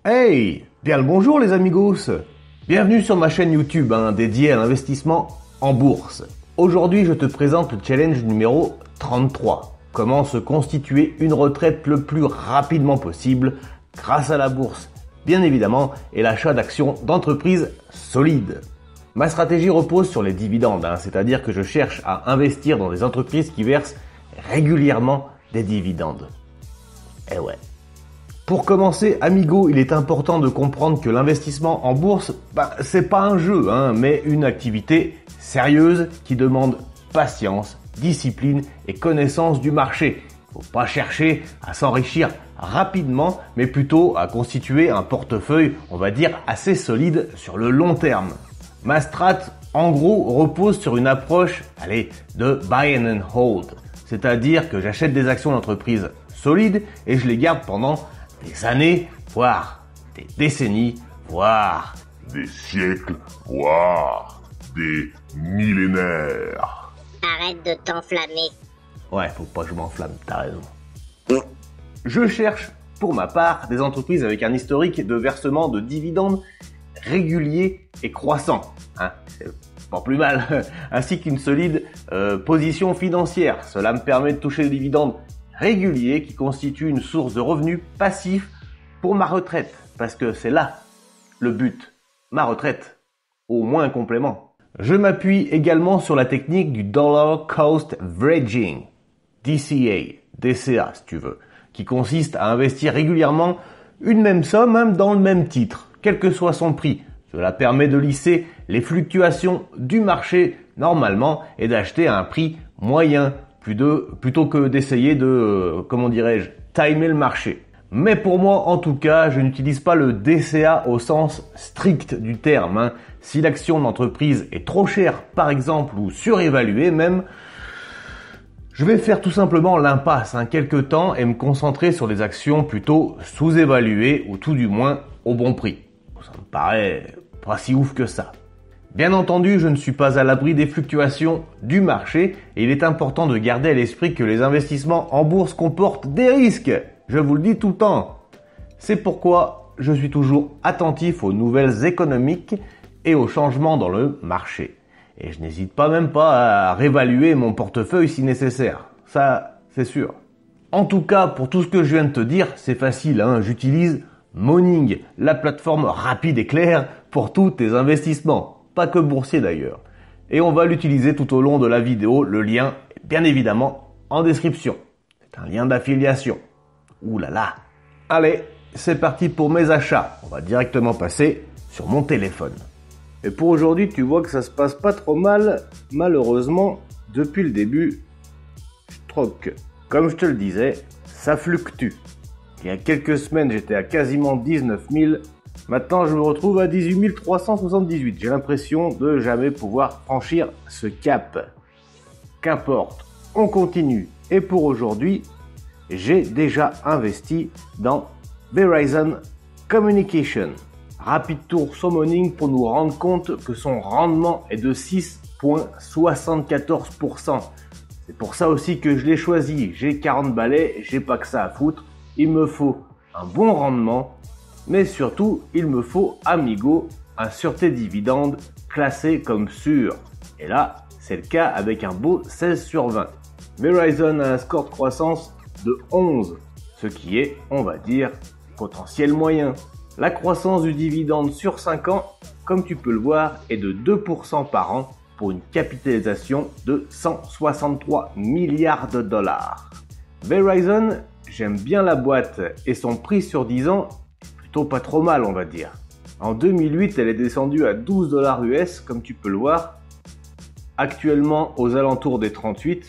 Hey, bien le bonjour les amigos. Bienvenue sur ma chaîne YouTube dédiée à l'investissement en bourse. Aujourd'hui, je te présente le challenge numéro 33. Comment se constituer une retraite le plus rapidement possible grâce à la bourse, bien évidemment, et l'achat d'actions d'entreprises solides. Ma stratégie repose sur les dividendes, c'est-à-dire que je cherche à investir dans des entreprises qui versent régulièrement des dividendes. Eh ouais. Pour commencer, amigo, il est important de comprendre que l'investissement en bourse, c'est pas un jeu, mais une activité sérieuse qui demande patience, discipline et connaissance du marché. Faut pas chercher à s'enrichir rapidement, mais plutôt à constituer un portefeuille, on va dire, assez solide sur le long terme. Ma strat, en gros, repose sur une approche, de buy and hold. C'est-à-dire que j'achète des actions d'entreprise solides et je les garde pendant des années, voire des décennies, voire des siècles, voire des millénaires. Arrête de t'enflammer. Ouais, faut pas que je m'enflamme, t'as raison. Je cherche, pour ma part, des entreprises avec un historique de versement de dividendes réguliers et croissants. C'est pas plus mal. Ainsi qu'une solide position financière. Cela me permet de toucher des dividendes réguliers qui constituent une source de revenus passifs pour ma retraite. Parce que c'est là le but. Ma retraite. Au moins un complément. Je m'appuie également sur la technique du Dollar Cost Averaging. DCA si tu veux. Qui consiste à investir régulièrement une même somme dans le même titre, quel que soit son prix. Cela permet de lisser les fluctuations du marché normalement et d'acheter à un prix moyen plutôt que d'essayer de, timer le marché. Mais pour moi, en tout cas, je n'utilise pas le DCA au sens strict du terme. Si l'action d'entreprise est trop chère, par exemple, ou surévaluée même, je vais faire tout simplement l'impasse quelque temps et me concentrer sur des actions plutôt sous-évaluées ou tout du moins au bon prix. Ça me paraît pas si ouf que ça. Bien entendu, je ne suis pas à l'abri des fluctuations du marché et il est important de garder à l'esprit que les investissements en bourse comportent des risques. Je vous le dis tout le temps. C'est pourquoi je suis toujours attentif aux nouvelles économiques et aux changements dans le marché. Et je n'hésite même pas à réévaluer mon portefeuille si nécessaire. Ça, c'est sûr. En tout cas, pour tout ce que je viens de te dire, c'est facile. J'utilise Morning, la plateforme rapide et claire pour tous tes investissements. Pas que boursier d'ailleurs. Et on va l'utiliser tout au long de la vidéo. Le lien est bien évidemment en description. C'est un lien d'affiliation. Ouh là là. Allez, c'est parti pour mes achats. On va directement passer sur mon téléphone. Et pour aujourd'hui, tu vois que ça se passe pas trop mal, malheureusement, depuis le début. Comme je te le disais, ça fluctue. Il y a quelques semaines, j'étais à quasiment 19 000. Maintenant, je me retrouve à 18 378. J'ai l'impression de jamais pouvoir franchir ce cap. Qu'importe, on continue. Et pour aujourd'hui, j'ai déjà investi dans Verizon Communication. Rapide tour sur Morning pour nous rendre compte que son rendement est de 6,74%. C'est pour ça aussi que je l'ai choisi. J'ai 40 balais, j'ai pas que ça à foutre. Il me faut un bon rendement. Mais surtout, il me faut, amigo, un sûreté dividende classé comme sûr. Et là, c'est le cas avec un beau 16 sur 20. Verizon a un score de croissance de 11, ce qui est, on va dire, potentiel moyen. La croissance du dividende sur 5 ans, comme tu peux le voir, est de 2% par an pour une capitalisation de 163 milliards de dollars. Verizon, j'aime bien la boîte et son prix sur 10 ans plutôt pas trop mal, on va dire. En 2008, elle est descendue à 12 dollars US, comme tu peux le voir. Actuellement, aux alentours des 38.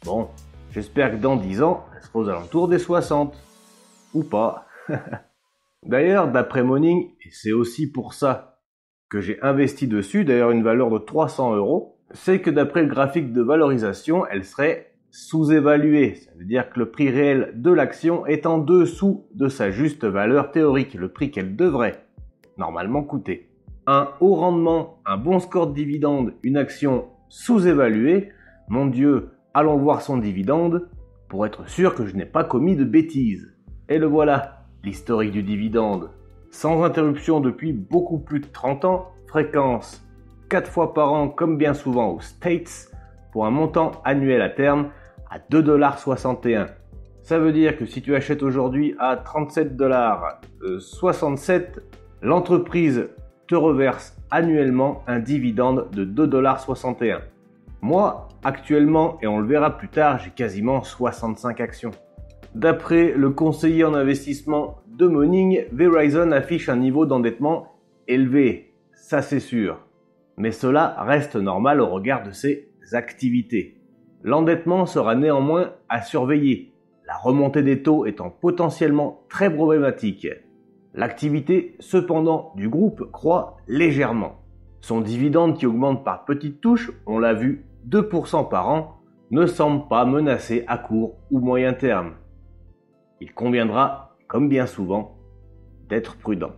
Bon, j'espère que dans 10 ans, elle sera aux alentours des 60. Ou pas. D'ailleurs, d'après Morning, et c'est aussi pour ça que j'ai investi dessus, d'ailleurs une valeur de 300 €, c'est que d'après le graphique de valorisation, elle serait sous-évaluée. Ça veut dire que le prix réel de l'action est en dessous de sa juste valeur théorique, le prix qu'elle devrait normalement coûter. Un haut rendement, un bon score de dividende, une action sous-évaluée, mon Dieu, allons voir son dividende pour être sûr que je n'ai pas commis de bêtises. Et le voilà, l'historique du dividende. sans interruption depuis beaucoup plus de 30 ans, fréquence 4 fois par an comme bien souvent aux States, pour un montant annuel à terme à 2,61 $. Ça veut dire que si tu achètes aujourd'hui à 37,67 $, l'entreprise te reverse annuellement un dividende de 2,61 $. Moi, actuellement, et on le verra plus tard, j'ai quasiment 65 actions. D'après le conseiller en investissement de Morning, Verizon affiche un niveau d'endettement élevé, ça c'est sûr. Mais cela reste normal au regard de ses activités. L'endettement sera néanmoins à surveiller, la remontée des taux étant potentiellement très problématique. L'activité, cependant, du groupe croît légèrement. Son dividende qui augmente par petites touches, on l'a vu, 2% par an, ne semble pas menacé à court ou moyen terme. Il conviendra, comme bien souvent, d'être prudent.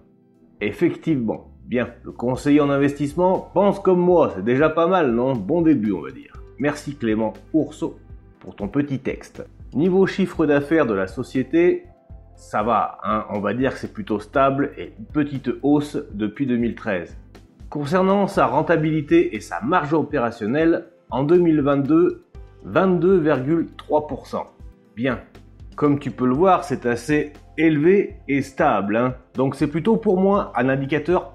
Effectivement, bien, le conseiller en investissement pense comme moi, c'est déjà pas mal, non? Bon début, on va dire. Merci Clément Ourceau pour ton petit texte. Niveau chiffre d'affaires de la société, ça va, hein, on va dire que c'est plutôt stable et une petite hausse depuis 2013. Concernant sa rentabilité et sa marge opérationnelle, en 2022, 22,3%. Bien, comme tu peux le voir, c'est assez élevé et stable, hein. Donc c'est plutôt pour moi un indicateur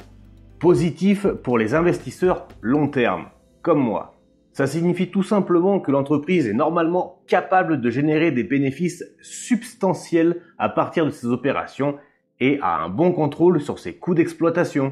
positif pour les investisseurs long terme, comme moi. Ça signifie tout simplement que l'entreprise est normalement capable de générer des bénéfices substantiels à partir de ses opérations et a un bon contrôle sur ses coûts d'exploitation.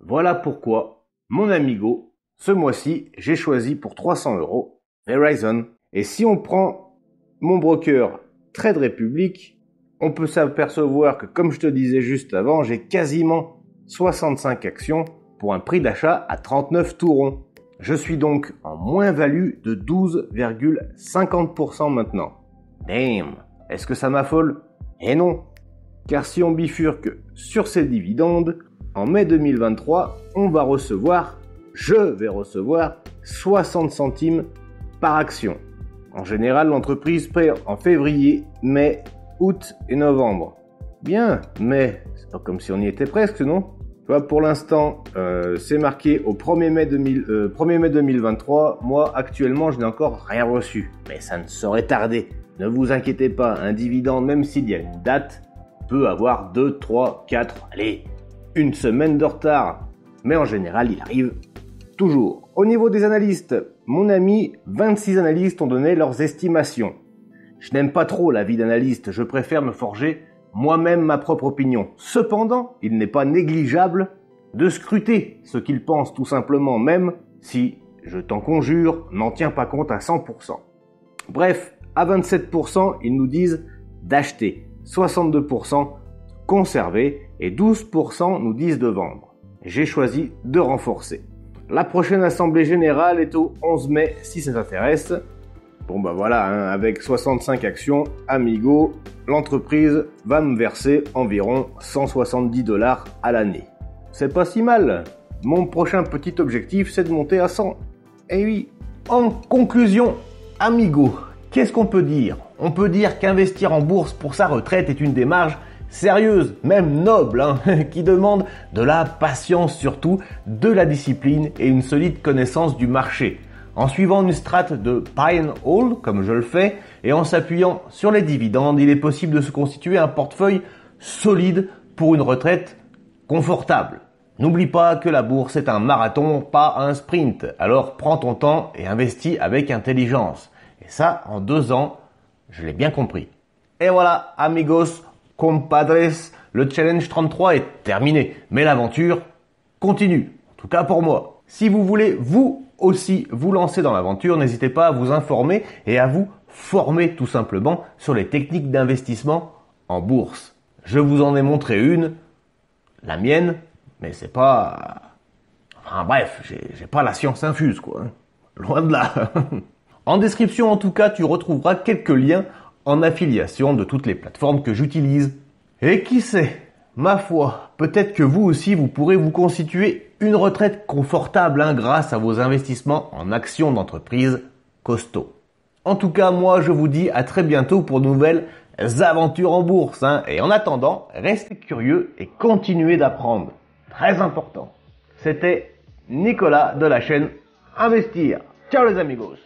Voilà pourquoi, mon amigo, ce mois-ci, j'ai choisi pour 300 € Verizon. Et si on prend mon broker Trade Republic, on peut s'apercevoir que, comme je te disais juste avant, j'ai quasiment 65 actions pour un prix d'achat à 39 tout rond. Je suis donc en moins-value de 12,50% maintenant. Damn! Est-ce que ça m'affole? Eh non! Car si on bifurque sur ces dividendes, en mai 2023, je vais recevoir 60 centimes par action. En général, l'entreprise paie en février, mai, août et novembre. Bien, mais c'est pas comme si on y était presque, non? Tu vois, pour l'instant, c'est marqué au 1er mai 2023. Moi, actuellement, je n'ai encore rien reçu. Mais ça ne saurait tarder. Ne vous inquiétez pas, un dividende, même s'il y a une date, peut avoir 2, 3, 4, allez, une semaine de retard. Mais en général, il arrive toujours. Au niveau des analystes, mon ami, 26 analystes ont donné leurs estimations. Je n'aime pas trop l'avis d'analyste, je préfère me forger moi-même ma propre opinion. Cependant, il n'est pas négligeable de scruter ce qu'ils pensent tout simplement, même si, je t'en conjure, n'en tient pas compte à 100%. Bref, à 27%, ils nous disent d'acheter, 62% conserver et 12% nous disent de vendre. J'ai choisi de renforcer. La prochaine assemblée générale est au 11 mai si ça t'intéresse. Bon bah voilà, hein, avec 65 actions, amigo, l'entreprise va me verser environ 170 $ à l'année. C'est pas si mal. Mon prochain petit objectif, c'est de monter à 100. Eh oui. En conclusion, amigo, qu'est-ce qu'on peut dire? On peut dire qu'investir en bourse pour sa retraite est une démarche sérieuse, même noble, hein, qui demande de la patience surtout, de la discipline et une solide connaissance du marché. En suivant une strate de buy and hold, comme je le fais, et en s'appuyant sur les dividendes, il est possible de se constituer un portefeuille solide pour une retraite confortable. N'oublie pas que la bourse est un marathon, pas un sprint. Alors prends ton temps et investis avec intelligence. Et ça, en 2 ans, je l'ai bien compris. Et voilà, amigos, compadres, le challenge 33 est terminé. Mais l'aventure continue. En tout cas pour moi. Si vous voulez, vous aussi vous lancer dans l'aventure, n'hésitez pas à vous informer et à vous former tout simplement sur les techniques d'investissement en bourse. Je vous en ai montré une, la mienne, mais c'est pas... Enfin bref, j'ai pas la science infuse quoi. Loin de là. En description en tout cas, tu retrouveras quelques liens en affiliation de toutes les plateformes que j'utilise. Et qui sait, ma foi, peut-être que vous aussi vous pourrez vous constituer une retraite confortable grâce à vos investissements en actions d'entreprise costauds. En tout cas, moi je vous dis à très bientôt pour de nouvelles aventures en bourse. Et en attendant, restez curieux et continuez d'apprendre. Très important. C'était Nicolas de la chaîne Investir. Ciao les amigos.